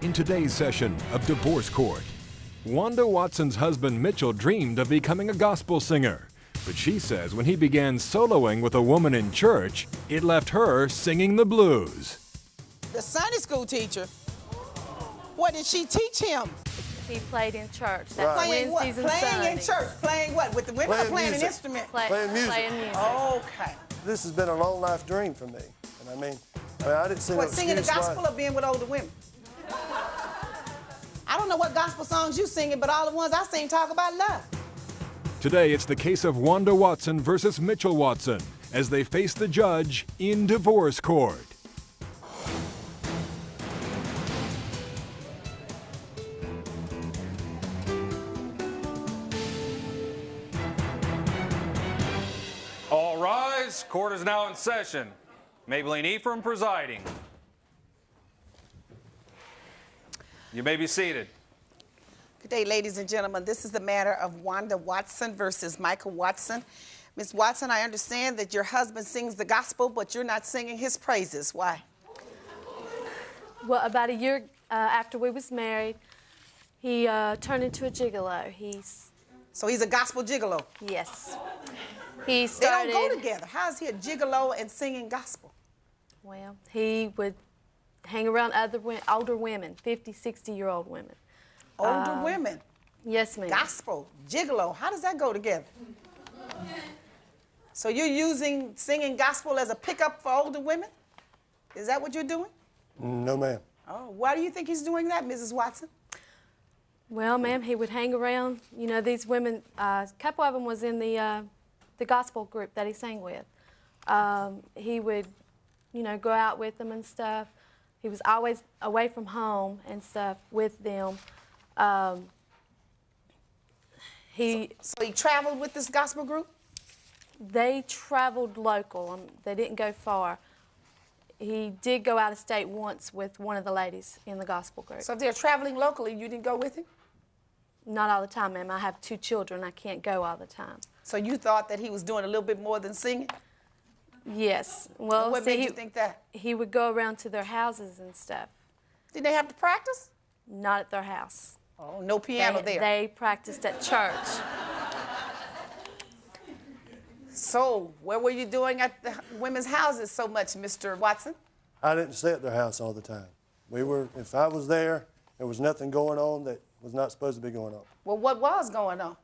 In today's session of Divorce Court, Wanda Watson's husband Mitchell dreamed of becoming a gospel singer, but she says when he began soloing with a woman in church, it left her singing the blues. The Sunday school teacher, what did she teach him? He played in church. That's Right. Playing what? Wednesdays and Playing Sundays. in church. Playing what? With the women or playing an instrument? Playing music. Okay. This has been a long life dream for me. And I mean I didn't see What, no singing the excuse gospel why. or being with older women? I don't know what gospel songs you singing, but all the ones I sing talk about love. Today, it's the case of Wanda Watson versus Mitchell Watson as they face the judge in divorce court. All rise. Court is now in session. Maybelline Ephraim presiding. You may be seated. Good day, ladies and gentlemen. This is the matter of Wanda Watson versus Michael Watson. Ms. Watson, I understand that your husband sings the gospel, but you're not singing his praises. Why? Well, about a year after we was married, he turned into a gigolo. So he's a gospel gigolo? Yes. He started... They don't go together. How is he a gigolo and singing gospel? Well, he would hang around older women, 50, 60-year-old women. Older women? Yes, ma'am. Gospel, gigolo, how does that go together? So you're using singing gospel as a pickup for older women? Is that what you're doing? No, ma'am. Oh, why do you think he's doing that, Mrs. Watson? Well, ma'am, he would hang around, you know, these women. A couple of them was in the gospel group that he sang with. He would, you know, go out with them and stuff. He was always away from home and stuff with them. So he traveled with this gospel group? They traveled local. They didn't go far. He did go out of state once with one of the ladies in the gospel group. So if they're traveling locally, you didn't go with him? Not all the time, ma'am. I have 2 children. I can't go all the time. So you thought that he was doing a little bit more than singing? Yes. Well, and what made you think that? He would go around to their houses and stuff. Did they have to practice? Not at their house. Oh, no piano there. They practiced at church. So, what were you doing at the women's houses so much, Mr. Watson? I didn't stay at their house all the time. If I was there was nothing going on that was not supposed to be going on. Well, what was going on?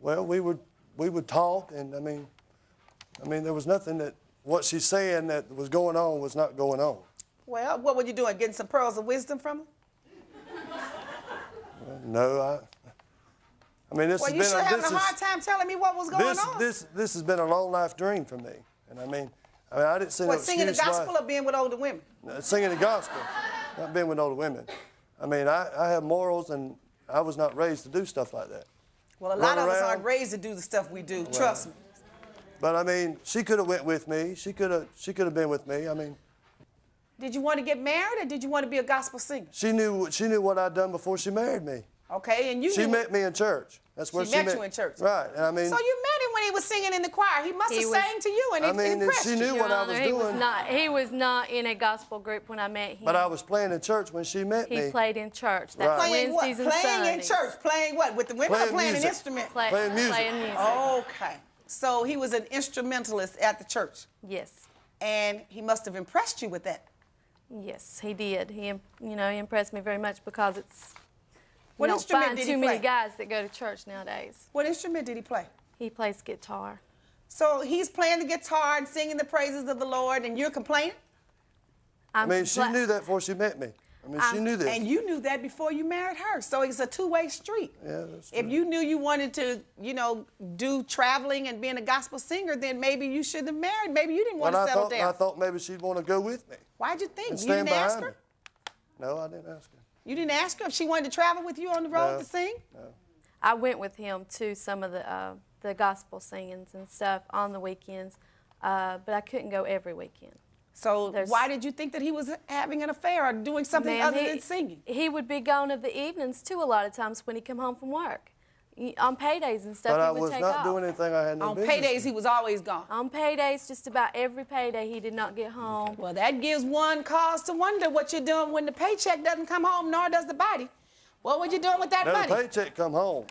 Well, we would talk, and I mean, there was nothing that what she's saying that was going on was not going on. Well, what were you doing? Getting some pearls of wisdom from him? Well, no, I mean, this well, has you been sure having a hard time telling me what was going on. This has been a long life dream for me, and I mean, I didn't see no excuse singing the gospel or being with older women? Singing the gospel, not being with older women. I mean, I have morals, and I was not raised to do stuff like that. Well, a lot of us aren't raised to do the stuff we do. Trust me. But I mean, she could have went with me. She could have been with me. I mean. Did you want to get married, or did you want to be a gospel singer? She knew what I'd done before she married me. Okay, and She met me in church. That's where she met you in church. Right, and I mean. So you met him when he was singing in the choir. He must have sang to you, and it impressed she knew you. what I was doing. He was not in a gospel group when I met him. But I was playing in church when she met me. He played in church. That's Playing what? Wednesdays and Playing Sundays. in church. Playing what? With the women or playing an instrument? Playing music. Playing music. Okay. So he was an instrumentalist at the church. Yes. And he must have impressed you with that. Yes, he did. He impressed me very much because it's. What instrument did he play? Too many guys that go to church nowadays. What instrument did he play? He plays guitar. So he's playing the guitar and singing the praises of the Lord, and you're complaining? I mean, she knew that before she met me. I mean, she knew this. And you knew that before you married her. So it's a two-way street. Yeah, that's true. If you knew you wanted to, do traveling and being a gospel singer, then maybe you shouldn't have married. Maybe you didn't want to settle down. I thought maybe she'd want to go with me. Why'd you think? And You didn't ask her? me. No, I didn't ask her. You didn't ask her if she wanted to travel with you on the road to sing? No. I went with him to some of the gospel singings and stuff on the weekends, but I couldn't go every weekend. So why did you think that he was having an affair or doing something other than singing? He would be gone of the evenings, too, a lot of times when he come home from work. On paydays and stuff, But I he would was take not off. doing anything I had no On business paydays, doing. he was always gone. On paydays, just about every payday, he did not get home. Well, that gives one cause to wonder what you're doing when the paycheck doesn't come home, nor does the body. What were you doing with that Now, money? the paycheck come home.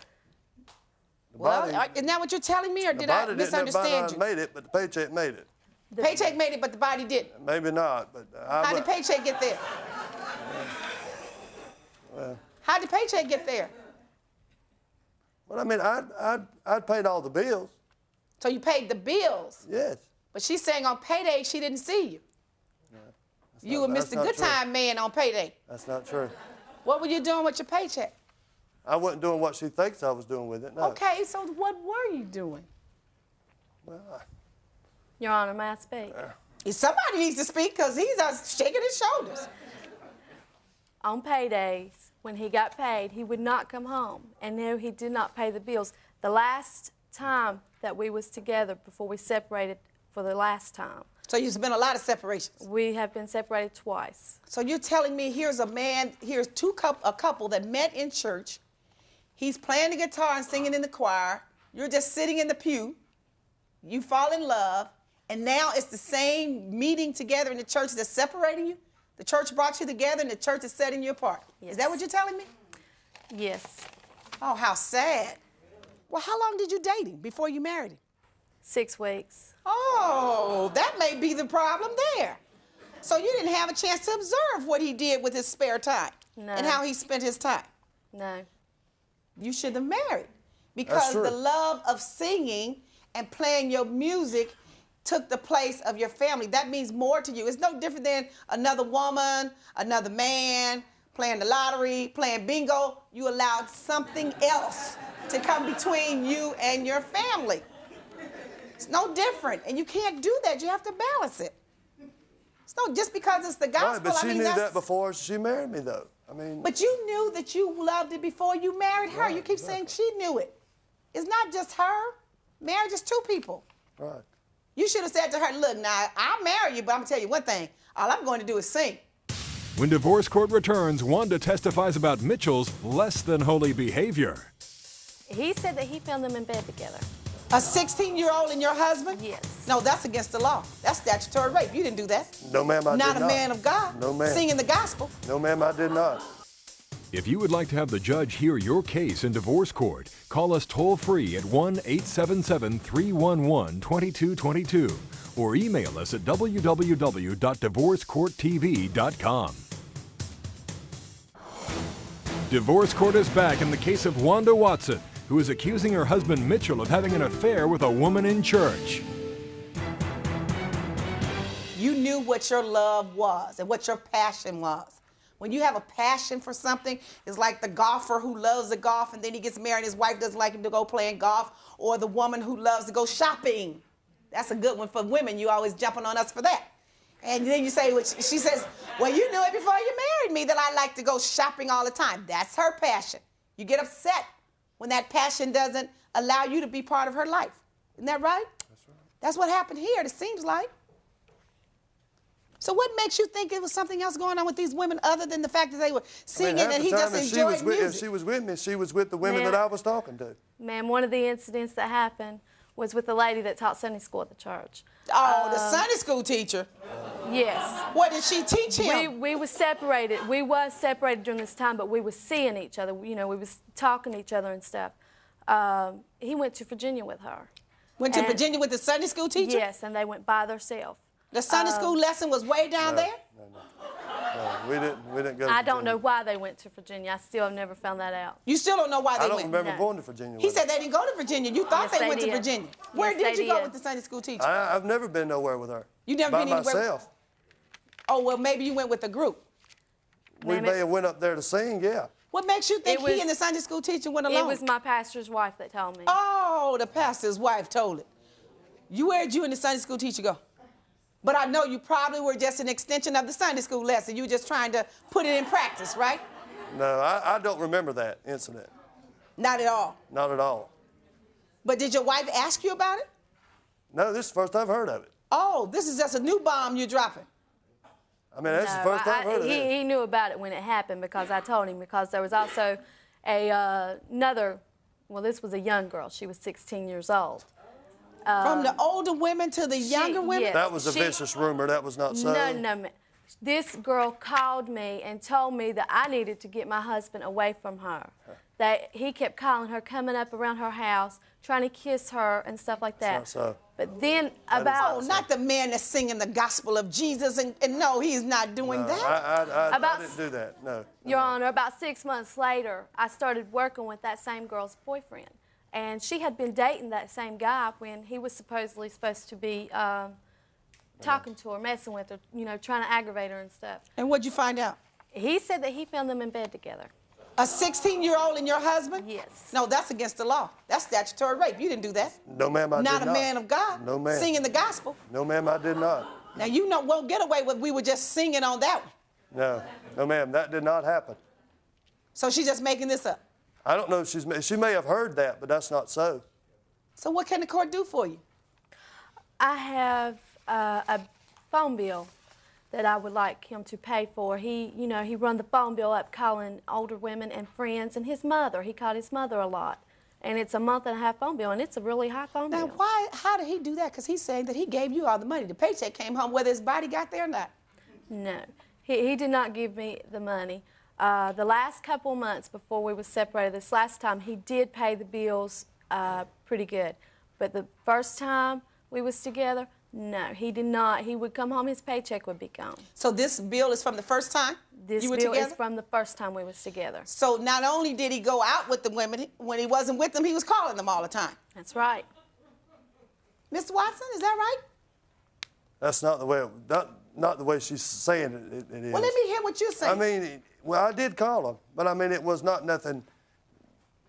The Well, body, isn't that what you're telling me, or the did I body misunderstand didn't you? made it, but the paycheck made it. The paycheck made it, but the body didn't. Maybe not, but How did paycheck get there? How did paycheck get there? Well, I mean, I'd paid all the bills. So you paid the bills, Yes. but she's saying on payday she didn't see you. You were that's Mr. not Good true. Time man on payday. That's not true. What were you doing with your paycheck? I wasn't doing what she thinks I was doing with it, no. Okay, so what were you doing? Well, Your Honor, may I speak? Somebody needs to speak because he's shaking his shoulders. On paydays, when he got paid, he would not come home. And no, he did not pay the bills. The last time that we was together before we separated for the last time, So there's been a lot of separations. we have been separated twice. So you're telling me here's a man, here's a couple that met in church. He's playing the guitar and singing in the choir. You're just sitting in the pew. You fall in love. And now it's the same meeting together in the church that's separating you? The church brought you together and the church is setting you apart. Yes. Is that what you're telling me? Yes, Oh, how sad. Well, how long did you date him before you married him? 6 weeks. Oh, that may be the problem there. So you didn't have a chance to observe what he did with his spare time No. and how he spent his time. No. You should have married because true. the love of singing and playing your music took the place of your family. That means more to you. It's no different than another woman, another man, playing the lottery, playing bingo. You allowed something else to come between you and your family. It's no different, and you can't do that. You have to balance it. It's no just because it's the gospel. right, but she I mean, knew that's, that before she married me, though. I mean, But you knew that you loved it before you married her. Right, You keep saying she knew it. It's not just her. Marriage is two people. right. You should have said to her, look, now, I'll marry you, but I'm going to tell you one thing. All I'm going to do is sing. When divorce court returns, Wanda testifies about Mitchel's less than holy behavior. He said that he found them in bed together. A 16-year-old and your husband? Yes. No, that's against the law. That's statutory rape. You didn't do that. No, ma'am, I did not. Not a man of God. No, ma'am. Singing the gospel. No, ma'am, I did not. If you would like to have the judge hear your case in divorce court, call us toll-free at 1-877-311-2222 or email us at www.divorcecourttv.com. Divorce court is back in the case of Wanda Watson, who is accusing her husband Mitchel of having an affair with a woman in church. You knew what your love was and what your passion was. When you have a passion for something, it's like the golfer who loves the golf and then he gets married and his wife doesn't like him to go playing golf, or the woman who loves to go shopping. That's a good one for women. You always jumping on us for that. And then you say, she says, well, you knew it before you married me that I like to go shopping all the time. That's her passion. You get upset when that passion doesn't allow you to be part of her life. Isn't that right? That's right. That's what happened here, it seems like. So what makes you think it was something else going on with these women other than the fact that they were singing and he just enjoyed music? If she was with me, she was with the women Ma'am. that I was talking to. Ma'am, one of the incidents that happened was with the lady that taught Sunday school at the church. Oh, the Sunday school teacher. Yes. What did she teach him? We were separated. We was separated during this time, but we was seeing each other. You know, we was talking to each other and stuff. He went to Virginia with her. Went to and- Virginia with the Sunday school teacher? Yes, and they went by themselves. The Sunday school lesson was way down there? No, we didn't go to I don't know Virginia. why they went to Virginia. I still have never found that out. You still don't know why they I don't went? remember No. going to Virginia. He with said her. they didn't go to Virginia. You thought Yes, they they went to did. Virginia. Where Yes, did they you go did. with the Sunday school teacher? I've never been nowhere with her. You never By been anywhere? myself. Oh, well, maybe you went with a group. We Ma'am, may have went up there to sing, yeah. What makes you think It was- he and the Sunday school teacher went alone? It was my pastor's wife that told me. Oh, the pastor's wife told it. Where'd you and the Sunday school teacher go? But I know you probably were just an extension of the Sunday school lesson. You were just trying to put it in practice, right? No, I don't remember that incident. Not at all. Not at all. But did your wife ask you about it? No, this is the first I've heard of it. Oh, this is just a new bomb you're dropping. I mean, that's the first I've heard of it. He knew about it when it happened because I told him, because there was also another well, this was a young girl. She was 16 years old. From the older women to the younger women? Yes, That was a vicious rumor. That was not so. No, ma'am. This girl called me and told me that I needed to get my husband away from her. That he kept calling her, coming up around her house, trying to kiss her and stuff like that. That's not so. But then Oh, not the man that's singing the gospel of Jesus, and no, he's not doing that. I didn't do that, no. Your Honor, about 6 months later, I started working with that same girl's boyfriend. And she had been dating that same guy when he was supposedly supposed to be talking to her, messing with her, you know, trying to aggravate her and stuff. And what'd you find out? He said that he found them in bed together. A 16-year-old and your husband? Yes. No, that's against the law. That's statutory rape. You didn't do that. No, ma'am, I did not. Not a man of God. No, ma'am. Singing the gospel. No, ma'am, I did not. Now, you know, won't get away with we were just singing on that one. No, no, ma'am, that did not happen. So she's just making this up. I don't know if she may have heard that, but that's not so. So what can the court do for you? I have a phone bill that I would like him to pay for. He, you know, he run the phone bill up calling older women and friends and his mother. He called his mother a lot. And it's a month and a half phone bill, and it's a really high phone Now, bill. how did he do that? Because he's saying that he gave you all the money. The paycheck came home whether his body got there or not. No, he did not give me the money. The last couple of months before we were separated, this last time, he did pay the bills pretty good. But the first time we was together, no, he did not. He would come home, his paycheck would be gone. So this bill is from the first time This you were bill together? is from the first time we was together. So not only did he go out with the women, when he wasn't with them, he was calling them all the time. That's right. Mr. Watson, is that right? That's not the way, not the way she's saying it is. Well, let me hear what you're saying. I mean, well, I did call him, but I mean, it was not nothing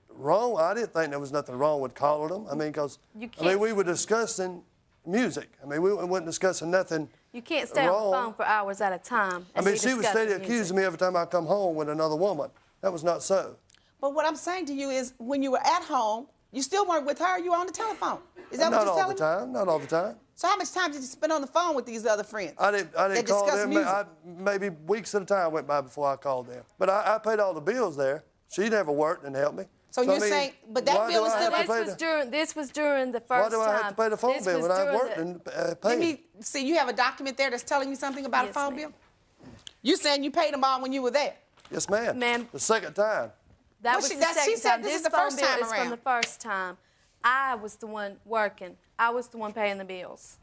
wrong. I didn't think there was nothing wrong with calling him. I mean, because, I mean, we were discussing music. I mean, we weren't discussing nothing You can't stay on the phone for hours at a time. I mean, she was steady accusing me every time I come home with another woman. That was not so. But what I'm saying to you is when you were at home, you still weren't with her, you were on the telephone. Is that what you're telling me? Not all the time, not all the time. So how much time did you spend on the phone with these other friends? I didn't call them. Music? Maybe weeks at a time went by before I called them. But I paid all the bills there. She never worked and helped me. So you're saying, but that bill is still... This was during the first time. Why do I have to pay the phone bill when I worked and paid? Let me see, you have a document there that's telling me something about a phone bill? You saying you paid them all when you were there? Yes, ma'am. Ma'am. The second time. That was the second she said time. this is the first time is from the first time. I was the one working. I was the one paying the bills.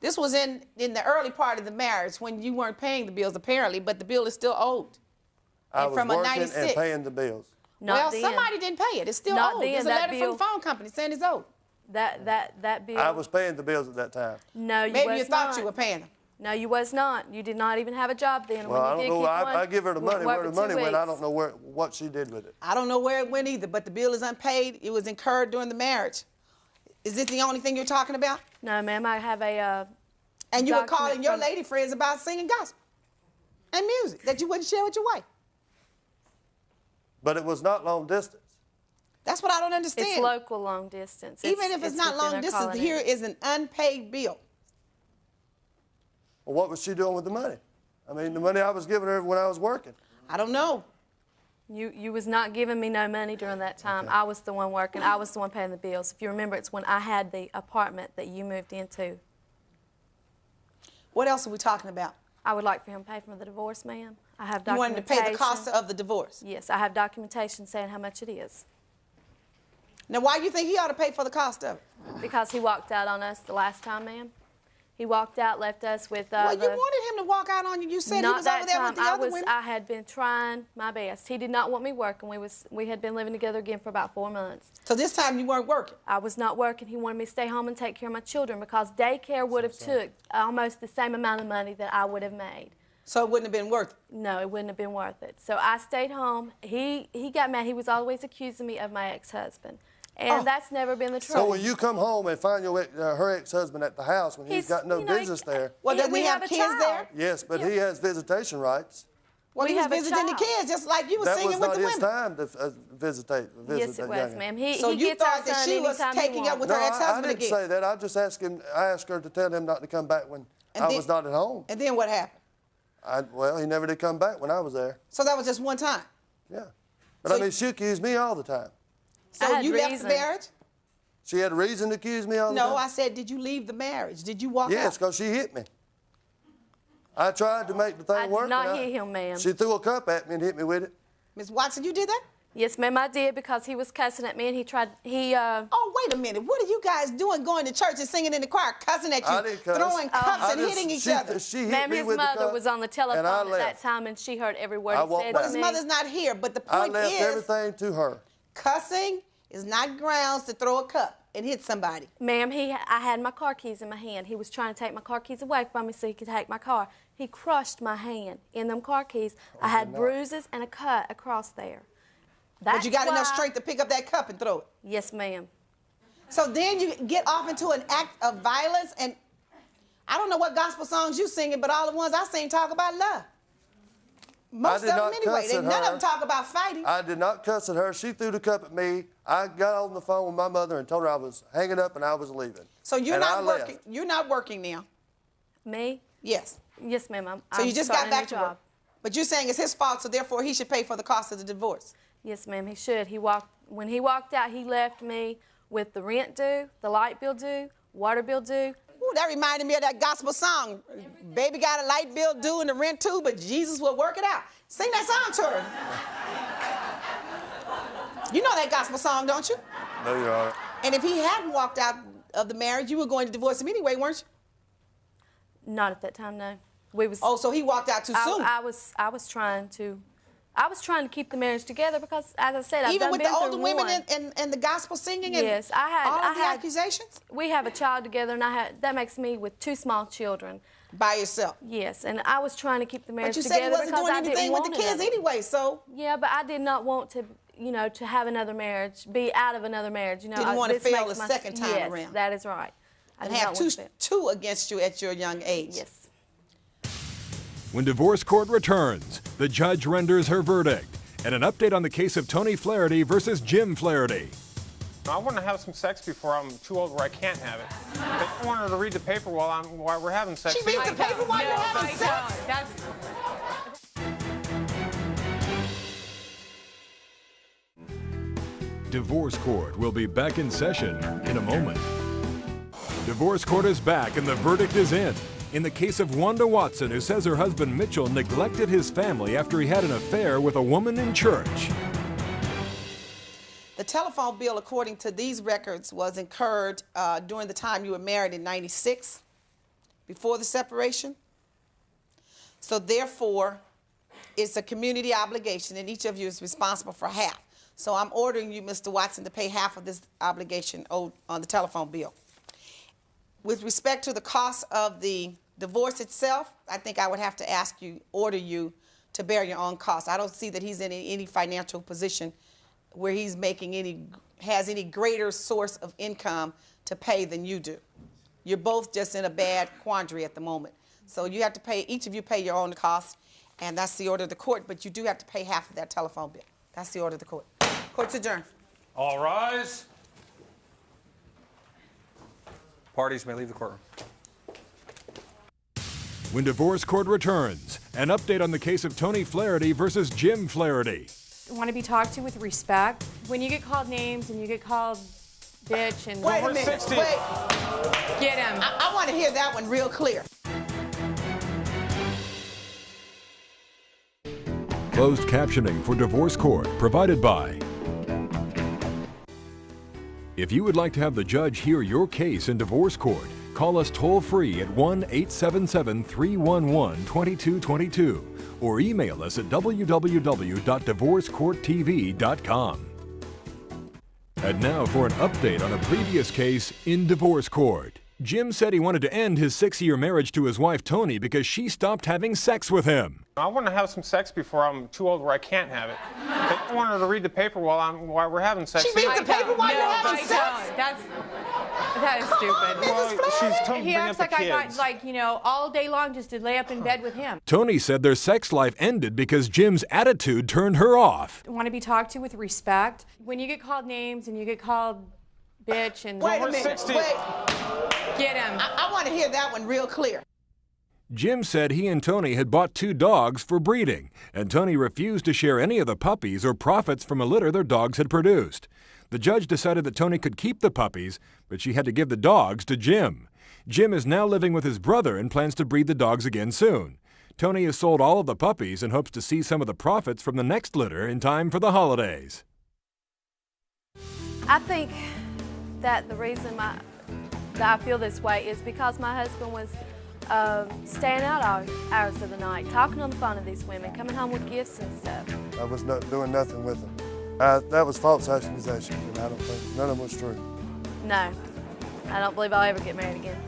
This was in the early part of the marriage when you weren't paying the bills apparently, but the bill is still owed. I was from a working 96. and paying the bills. Well, somebody didn't pay it. It's still owed. There's a letter from the phone company saying it's owed. That bill. I was paying the bills at that time. No, you Maybe was you thought not. you were paying them. No, you was not. You did not even have a job then. Well, I when you don't did know. get one, I give her the money. Where the money went, I don't know. know what she did with it. I don't know where it went either, but the bill is unpaid. It was incurred during the marriage. Is this the only thing you're talking about? No, ma'am. I have a. And you were calling document your from- lady friends about singing gospel and music that you wouldn't share with your wife. But it was not long distance. That's what I don't understand. It's local long distance. Even if it's not within long our distance, colony. here is an unpaid bill. Well, what was she doing with the money? I mean, the money I was giving her when I was working. I don't know. You was not giving me no money during that time. Okay. I was the one working. I was the one paying the bills. If you remember, it's when I had the apartment that you moved into. What else are we talking about? I would like for him to pay for the divorce, ma'am. I have You wanted documentation. to pay the cost of the divorce? Yes, I have documentation saying how much it is. Now, why do you think he ought to pay for the cost of it? Because he walked out on us the last time, ma'am. He walked out, left us with well, you wanted him to walk out on you. You said he was over there with the other women. I had been trying my best. He did not want me working. We had been living together again for about 4 months. So this time you weren't working? I was not working. He wanted me to stay home and take care of my children because daycare would have took almost the same amount of money that I would have made. So it wouldn't have been worth it? No, it wouldn't have been worth it. So I stayed home. He got mad. He was always accusing me of my ex-husband. And that's never been the truth. So when you come home and find her ex-husband at the house when he's got no business there. Well, does we have kids there? Yes, but he has visitation rights. Well, he was visiting the kids just like you were singing with the women. That was not his time to visit. Yes, it was, ma'am. So you thought that she was taking up with her ex-husband again? I didn't say that. I asked her to tell him not to come back when I was not at home. And then what happened? Well, he never did come back when I was there. So that was just one time? Yeah. But I mean, she accused me all the time. So you left the marriage? She had a reason to accuse me all the time? No, I said, did you leave the marriage? Did you walk out? Yes, because she hit me. I tried to make the thing work. I did not hit him, ma'am. She threw a cup at me and hit me with it. Ms. Watson, you did that? Yes, ma'am, I did, because he was cussing at me and Oh, wait a minute. What are you guys doing going to church and singing in the choir, cussing at you, I didn't cuss. throwing cups and hitting each other? She hit Ma'am, me his with the mother cup, was on the telephone and I at left. that time, and she heard every word I he walked said back. to His me. mother's not here, but the I point left is, everything to her. cussing is not grounds to throw a cup and hit somebody. Ma'am, I had my car keys in my hand. He was trying to take my car keys away from me so he could take my car. He crushed my hand in them car keys. I had bruises and a cut across there. But you got enough strength to pick up that cup and throw it. Yes, ma'am. So then you get off into an act of violence, and I don't know what gospel songs you singing, but all the ones I sing talk about love. Most of them anyway. None of them talk about fighting. I did not cuss at her. She threw the cup at me. I got on the phone with my mother and told her I was hanging up and I was leaving. So you're not working. You're not working now. Me? Yes. Yes, ma'am. So you just got back to work. work. But you're saying it's his fault, so therefore he should pay for the cost of the divorce. Yes, ma'am, he should. When he walked out, he left me with the rent due, the light bill due, water bill due. Ooh, that reminded me of that gospel song. Baby got a light bill due and the rent too, but Jesus will work it out. Sing that song to her. You know that gospel song, don't you? No, Your Honor. And if he hadn't walked out of the marriage, you were going to divorce him anyway, weren't you? Not at that time, no. Oh, so he walked out too soon. I was trying to keep the marriage together because, as I said, even with the older women and the gospel singing and yes, I had accusations? We have a child together, and that makes me with 2 small children. By yourself? Yes, and I was trying to keep the marriage together. But you said he wasn't doing anything with the kids anyway, so. Yeah, but I did not want to, to have another marriage, be out of another marriage. Didn't want to fail the second time around. Yes, that is right. And have two against you at your young age. Yes. When divorce court returns, the judge renders her verdict. And an update on the case of Tony Flaherty versus Jim Flaherty. I want to have some sex before I'm too old where I can't have it. I want her to read the paper while we're having sex. She reads the paper while you're having sex? Divorce Court will be back in session in a moment. Divorce Court is back and the verdict is in the case of Wanda Watson, who says her husband Mitchell neglected his family after he had an affair with a woman in church. The telephone bill, according to these records, was incurred during the time you were married in '96, before the separation. So therefore, it's a community obligation, and each of you is responsible for half. So I'm ordering you, Mr. Watson, to pay half of this obligation owed on the telephone bill. With respect to the cost of the divorce itself, I think I would have to order you to bear your own costs. I don't see that he's in any financial position where he's has any greater source of income to pay than you do. You're both just in a bad quandary at the moment. So you have to pay, each of you pay your own costs, and that's the order of the court, but you do have to pay half of that telephone bill. That's the order of the court. Court's adjourned. All rise. Parties may leave the courtroom. When divorce court returns, an update on the case of Tony Flaherty versus Jim Flaherty. Want to be talked to with respect. When you get called names and you get called bitch and Wait a minute, 60. wait. Get him. I want to hear that one real clear. Closed captioning for divorce court provided by. If you would like to have the judge hear your case in divorce court, call us toll-free at 1-877-311-2222 or email us at www.divorcecourttv.com. And now for an update on a previous case in divorce court. Jim said he wanted to end his 6-year marriage to his wife Tony because she stopped having sex with him. I want to have some sex before I'm too old where I can't have it. I want her to read the paper while we're having sex. She reads the paper while you're having sex? That is stupid. Well, she's telling me He to bring acts up the like I kids. got, all day long just to lay up in bed with him. Tony said their sex life ended because Jim's attitude turned her off. Want to be talked to with respect. When you get called names and you get called bitch and Wait a minute, 60. wait. Get him. I want to hear that one real clear. Jim said he and Tony had bought 2 dogs for breeding, and Tony refused to share any of the puppies or profits from a litter their dogs had produced. The judge decided that Tony could keep the puppies, but she had to give the dogs to Jim. Jim is now living with his brother and plans to breed the dogs again soon. Tony has sold all of the puppies and hopes to see some of the profits from the next litter in time for the holidays. I think that the reason that I feel this way is because my husband was staying out all hours of the night, talking on the phone to these women, coming home with gifts and stuff. I was not doing nothing with them. That was false accusations, and I don't think none of them was true. No, I don't believe I'll ever get married again.